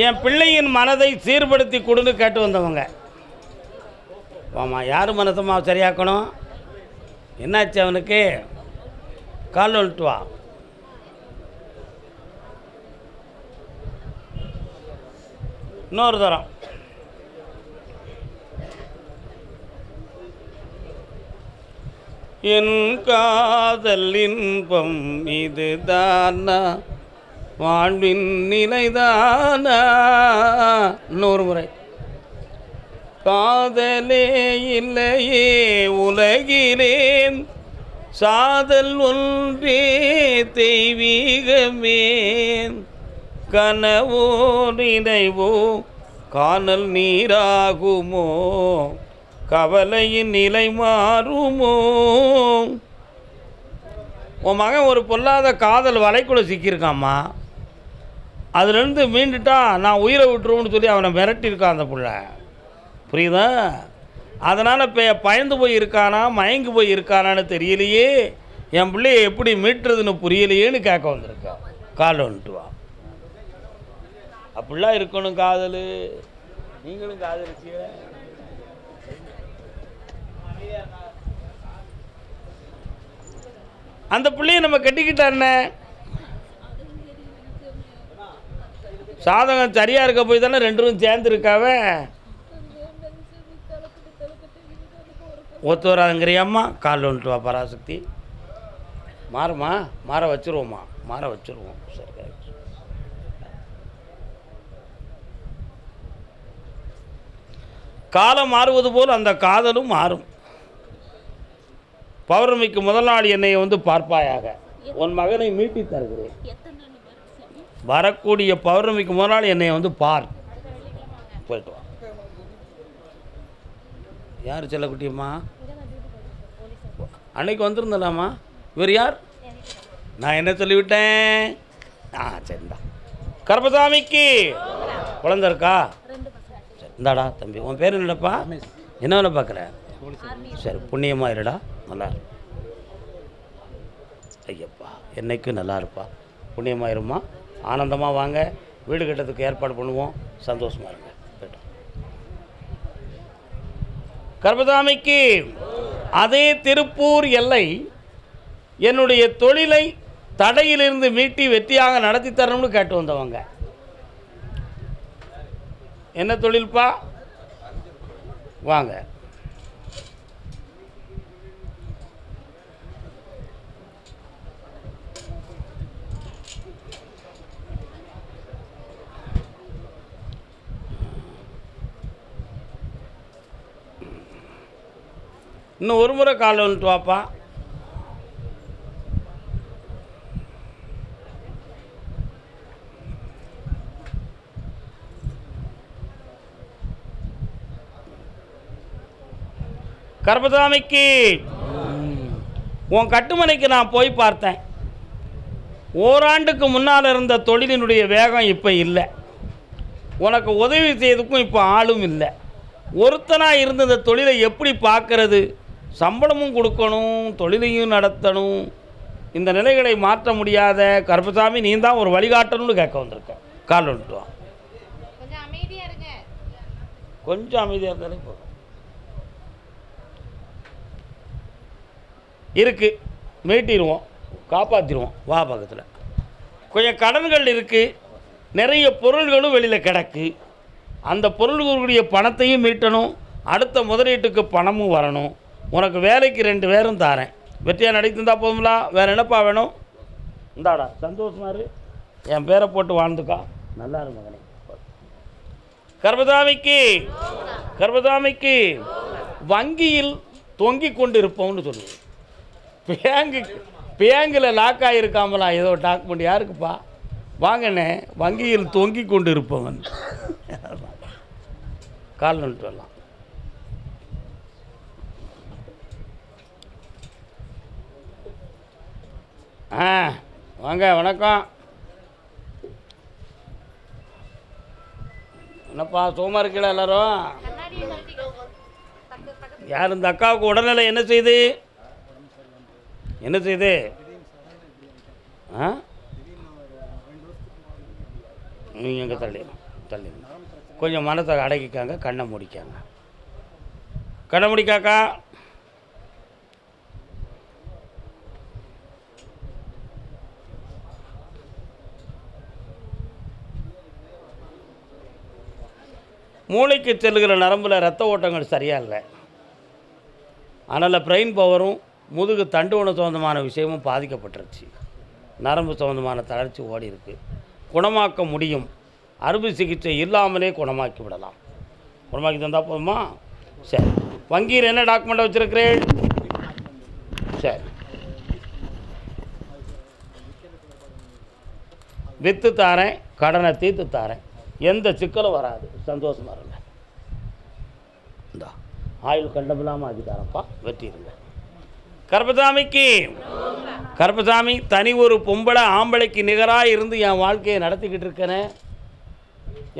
என் பிள்ளையின் மனதை சீர்படுத்தி கொடுன்னு கேட்டு வந்தவங்க. ஆமாம், யார் மனசம்மா சரியாக்கணும்? என்னாச்சு அவனுக்கு? கால் வந்துட்டு வா. இன்னொரு தரம். என் காதல் இன்பம் இதுதானா, வாழ்வின் நிலைதானா. இன்னொரு முறை. காதலே இல்லையே உலகிலே, சாதல் ஒன்றே தெய்வீகமே, கனவோ நினைவோ காணல் நீராகுமோ, கவலையின் நிலை மாறுமோ. உன் மகன் ஒரு பொல்லாத காதல் வலைக்குள்ள சிக்கியிருக்காம்மா. அதுலேருந்து மீண்டுட்டா நான் உயிரை விட்டுருவோம்னு சொல்லி அவனை மிரட்டியிருக்கான் அந்த பிள்ளை. புரியுதா? அதனால் இப்போ பயந்து போய் இருக்கானா மயங்கி போய் இருக்கானான்னு தெரியலையே, என் பிள்ளையை எப்படி மீட்டுறதுன்னு புரியலையேன்னு கேட்க வந்திருக்கா. கால் வந்துட்டு வா. அப்படிலாம் இருக்கணும் காதல். நீங்களும் காதலிச்சிய அந்த பிள்ளையை நம்ம கட்டிக்கிட்டான சாதகம் சரியாக இருக்க போய் தானே ரெண்டும் சேர்ந்துருக்காவ. ஒத்து வராதுங்கிறியம்மா. கால் வந்துட்டு வா பராசக்தி. மாறுமா, மாற வச்சுருவோம்மா, மாற வச்சுருவோம். சரி, காலம் மாறுவது போல் அந்த காதலும் மாறும். பௌர்ணமிக்கு முதல் நாள் என்னை வந்து பார்ப்பாயாக. உன் மகனை மீட்டி தருகிறேன். வரக்கூடிய பௌர்ணமிக்கு முதல் நாள் என்னை வந்து பார். போயிட்டு வா. யார் செல்லக்குட்டியம்மா? அன்னைக்கு வந்திருந்தலாமா? இவர் யார்? நான் என்ன சொல்லிவிட்டேன்? சரிந்தா. கருப்பசாமிக்கு குழந்தை இருக்கா? இந்தாடா தம்பி, உன் பேர் என்னடப்பா? என்ன வேலை பார்க்குற? சரி, புண்ணியமாக இருடா. நல்லா ஐயப்பா, என்னைக்கும் நல்லா இருப்பா. புண்ணியமாக இருமா. ஆனந்தமாக வாங்க. வீடு கட்டத்துக்கு ஏற்பாடு பண்ணுவோம். சந்தோஷமாக இருங்க. கருப்பசாமிக்கு அதே திருப்பூர் எல்லை என்னுடைய தொழிலை தடையிலிருந்து மீட்டி வெற்றியாக நடத்தி தரணும்னு கேட்டு வந்தவங்க. என்ன தொழில்ப்பா? வாங்க. இன்னும் ஒரு முறை கால் வந்துட்டு வாப்பா. கருப்பசாமிக்கு உன் கட்டுமனைக்கு நான் போய் பார்த்தேன். ஓராண்டுக்கு முன்னால் இருந்த தொழிலினுடைய வேகம் இப்போ இல்லை. உனக்கு உதவி செய்யறதுக்கும் இப்போ ஆளும் இல்லை. ஒருத்தனாக இருந்த இந்த தொழிலை எப்படி பார்க்கறது? சம்பளமும் கொடுக்கணும், தொழிலையும் நடத்தணும். இந்த நிலைகளை மாற்ற முடியாத கருப்பசாமி, நீ தான் ஒரு வழிகாட்டணும்னு கேட்க வந்திருக்க. கால் வந்துட்டு வா. கொஞ்சம் அமைதியாக இருங்க. கொஞ்சம் அமைதியாக இருந்தாலே போதும். இருக்குது, மீட்டிடுவோம், காப்பாற்றிடுவோம். வா பக்கத்தில். கொஞ்சம் கடன்கள் இருக்குது, நிறைய பொருள்களும் வெளியில் கிடக்கு. அந்த பொருள்களுடைய பணத்தையும் மீட்டணும். அடுத்த முதலீட்டுக்கு பணமும் வரணும். உனக்கு வேலைக்கு 2 பேரும் தாரேன். வெற்றியாக நடித்திருந்தா போதுங்களா? வேறு என்னப்பா வேணும்? இந்தாடா, சந்தோஷமா இரு. என் பேரை போட்டு வாழ்ந்துக்கா. நல்லா இரு மகனே. கருப்பசாமிக்கு கருப்பசாமிக்கு வங்கியில் தொங்கிக் கொண்டு இருப்போம்னு சொல்லுது. பேங்கில் லாக் ஆகிருக்காமலா ஏதோ டாக்குமெண்ட். யாருக்குப்பா? வாங்கண்ணே. வங்கியில் தொங்கிக் கொண்டு இருப்பவன். கால் நின்று வரலாம். வாங்க, வணக்கம். என்னப்பா சுகமாக இருக்கீங்களா எல்லாரும்? யார் இந்த அக்காவுக்கு உடல்நிலை என்ன செய்யுது? என்ன செய்யுது? நீங்கள் எங்கே தள்ளி தள்ளிடுங்க. கொஞ்சம் மனத்தை அடக்கிக்காங்க, கண்ணை முடிக்காங்க. கண்ணை முடிக்காக்கா. மூளைக்கு செல்லுகிற நரம்பில் ரத்த ஓட்டங்கள் சரியாக இல்லை. அதனால் பிரெயின் பவரும் முதுகு தண்டுவன சம்பந்தமான விஷயமும் பாதிக்கப்பட்டுருச்சு. நரம்பு சம்பந்தமான தளர்ச்சி ஓடி இருக்குது. குணமாக்க முடியும். அறுவை சிகிச்சை இல்லாமலே குணமாக்கி விடலாம். குணமாக்கி தந்தால் போதுமா? சரி. வங்கியில் என்ன டாக்குமெண்ட்டை வச்சுருக்கிறேன்? சரி. விற்று தாரேன், கடனை தீர்த்து தாரேன், எந்த சிக்கலும் வராது. சந்தோஷமாக இருங்க. இந்தா ஆயுள் கண்டமில்லாமல் ஆக்கிட்டாரப்பா. வெற்றிடுங்க. கருப்பசாமிக்கு கருப்பசாமி தனி ஒரு பொம்பளை ஆம்பளைக்கு நிகராக இருந்து என் வாழ்க்கையை நடத்திக்கிட்டு இருக்கேனே,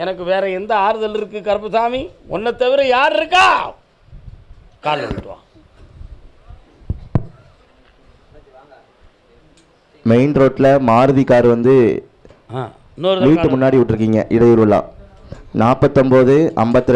எனக்கு வேற எந்த ஆறுதல் இருக்குது கருப்பசாமி? உன்னை தவிர யார் இருக்கா? கால் விட்டுவா. மெயின் ரோட்டில் மாருதி கார் வந்து வீட்டு முன்னாடி விட்டுருக்கீங்க. இடையூறுலாம் 49 52